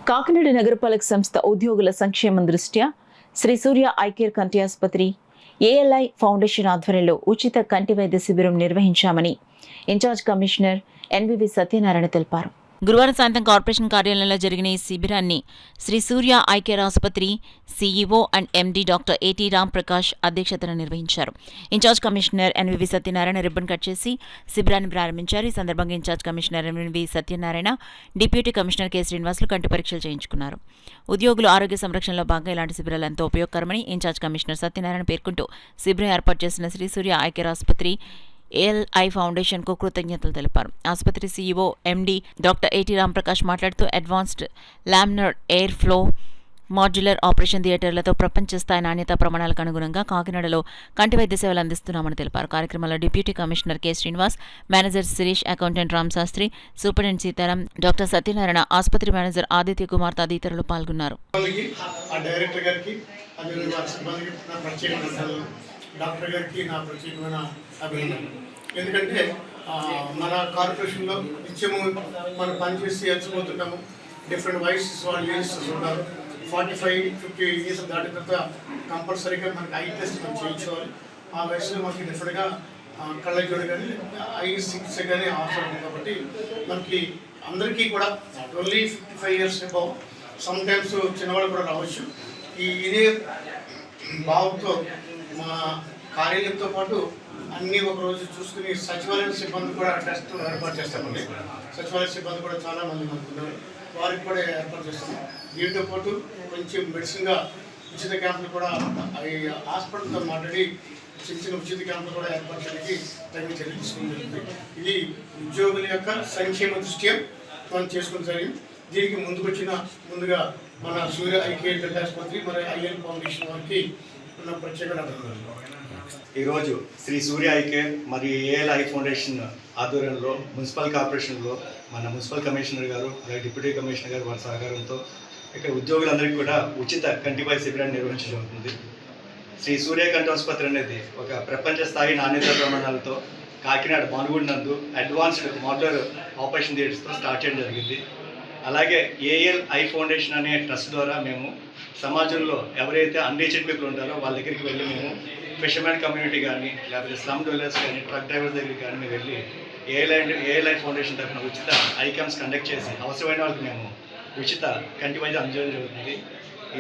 కాకినాడ నగరపాలక సంస్థ ఉద్యోగుల సంక్షేమం దృష్ట్యా శ్రీ సూర్య ఐ కేర్ కంటి ఆసుపత్రి ఏఎల్ఐ ఫౌండేషన్ ఆధ్వర్యంలో ఉచిత కంటి వైద్య శిబిరం నిర్వహించామని ఇన్ఛార్జ్ కమిషనర్ ఎన్వివి సత్యనారాయణ తెలిపారు. గురువారం సాయంత్రం కార్పొరేషన్ కార్యాలయంలో జరిగిన ఈ శిబిరాన్ని శ్రీ సూర్య ఐ కేర్ ఆసుపత్రి CEO and MD doctor AT Ram Prakash అధ్యక్షతన నిర్వహించారు. Incharge commissioner NVV Satyanarayana ribbon cut చేసి శిబిరాన్ని ప్రారంభించారు. ఈ సందర్భంగా incharge commissioner NVV Satyanarayana, deputy commissioner K Srinivasulu కంటి పరీక్షలు చేయించుకున్నారు. ఉద్యోగులు ఆరోగ్య సంరక్షణలో భాగంగా ఇలాంటి శిబిరాలు ఎంతో ఉపయోగకరమని ఇన్ఛార్జ్ కమిషనర్ సత్యనారాయణ పేర్కొంటూ శిబిరం ఏర్పాటు చేసిన శ్రీ సూర్య ఐ కేర్ ఆసుపత్రి ఏఎల్ఐ ఫౌండేషన్కు కృతజ్ఞతలు తెలిపారు. ఆసుపత్రి CEO MD doctor AT Ram Prakash మాట్లాడుతూ advanced laminar air flow modular operation థియేటర్లతో ప్రపంచ స్థాయి నాణ్యతా ప్రమాణాలకు అనుగుణంగా కాకినాడలో కంటి వైద్య సేవలు అందిస్తున్నామని తెలిపారు. కార్యక్రమంలో deputy commissioner K Srinivas, manager Shirish, accountant Ram Shastri, superintendent Sitaram, doctor Satyanarayana, ఆసుపత్రి మేనేజర్ ఆదిత్య కుమార్ తదితరులు పాల్గొన్నారు. డాక్టర్ గారికి నా ప్రత్యేకమైన అభినందనలు. ఎందుకంటే మన కార్పొరేషన్లో నిత్యము మనం పనిచేసి అలసిపోతుంటాము. డిఫరెంట్ వయసెస్ వాళ్ళు యూనివర్సిటీస్ ఉంటారు. 45-50 ఇయర్స్ దాటిన తర్వాత కంపల్సరీగా మనకి ఐ టెస్ట్ మనం చేయించుకోవాలి. ఆ వయసులో మనకి డిఫరెంట్గా కళ్ళజోడు కానీ ఐ చికిత్స కానీ అవసరం ఉంది. కాబట్టి మనకి అందరికీ కూడా not only 55 years above, some times చిన్నవాళ్ళు కూడా రావచ్చు. ఇదే భావంతో మా కార్యాలయంతో పాటు అన్నీ ఒకరోజు చూసుకుని సచివాలయ సిబ్బంది కూడా టెస్ట్ ఏర్పాటు చేస్తామండి. సచివాలయ సిబ్బంది కూడా చాలామంది మనకు ఉన్నారు, వారికి కూడా ఏర్పాటు చేస్తాము. దీంతో పాటు కొంచెం మెడిసిన్గా ఉచిత క్యాంపులు కూడా అవి హాస్పిటల్తో మాట్లాడి చిన్న చిన్న ఉచిత క్యాంపులు కూడా ఏర్పాటు చేయడానికి తగిన చర్యలు తీసుకుని జరిగింది. ఇది ఉద్యోగుల యొక్క సంక్షేమ దృష్ట్యా మనం చేసుకుని జరిగింది. దీనికి ముందుగా మన సూర్య ఐ కేర్ కంటి ఆసుపత్రి మరియు ఐఎల్ ఫౌండేషన్ వారికి ఈరోజు శ్రీ సూర్య ఐ కేర్ మరియు ఏఎల్ఐ ఫౌండేషన్ ఆధ్వర్యంలో మున్సిపల్ కార్పొరేషన్లో మన మున్సిపల్ కమిషనర్ గారు అలాగే డిప్యూటీ కమిషనర్ గారు వారి సహకారంతో ఇక్కడ ఉద్యోగులందరికీ కూడా ఉచిత కంటిపై శిబిరాన్ని నిర్వహించడం జరుగుతుంది. శ్రీ సూర్య కంటి ఆసుపత్రి అనేది ఒక ప్రపంచ స్థాయి నాణ్యత ప్రమాణాలతో కాకినాడ మానుగుడి నందు అడ్వాన్స్డ్ మాడ్యులర్ ఆపరేషన్ థియేటర్స్తో స్టార్ట్ చేయడం జరిగింది. అలాగే ఏఎల్ఐ ఫౌండేషన్ అనే ట్రస్ట్ ద్వారా మేము సమాజంలో ఎవరైతే అన్రీచ్డ్ పీపుల్ ఉంటారో వాళ్ళ దగ్గరికి వెళ్ళి మేము ఫిషర్మెన్ కమ్యూనిటీ కానీ లేకపోతే స్లమ్ డ్వెల్లర్స్ కానీ ట్రక్ డ్రైవర్స్ దగ్గరికి కానీ మేము వెళ్ళి ఏఎల్ఐ ఫౌండేషన్ తరఫున ఉచిత ఐ క్యాంప్స్ కండక్ట్ చేసి అవసరమైన వాళ్ళకి మేము ఉచిత కంటి వైద్యం అందించడం జరుగుతుంది.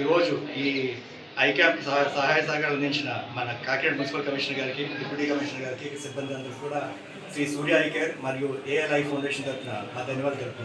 ఈరోజు ఈ ఐ క్యాంప్ సహాయ సహకారాలు అందించిన మన కాకినాడ మున్సిపల్ కమిషనర్ గారికి, డిప్యూటీ కమిషనర్ గారికి, సిబ్బంది అందరికీ కూడా శ్రీ సూర్య ఐ కేర్ మరియు ఏఎల్ఐ ఫౌండేషన్ తరఫున మా ధన్యవాదాలు తెలుపుతున్నాను.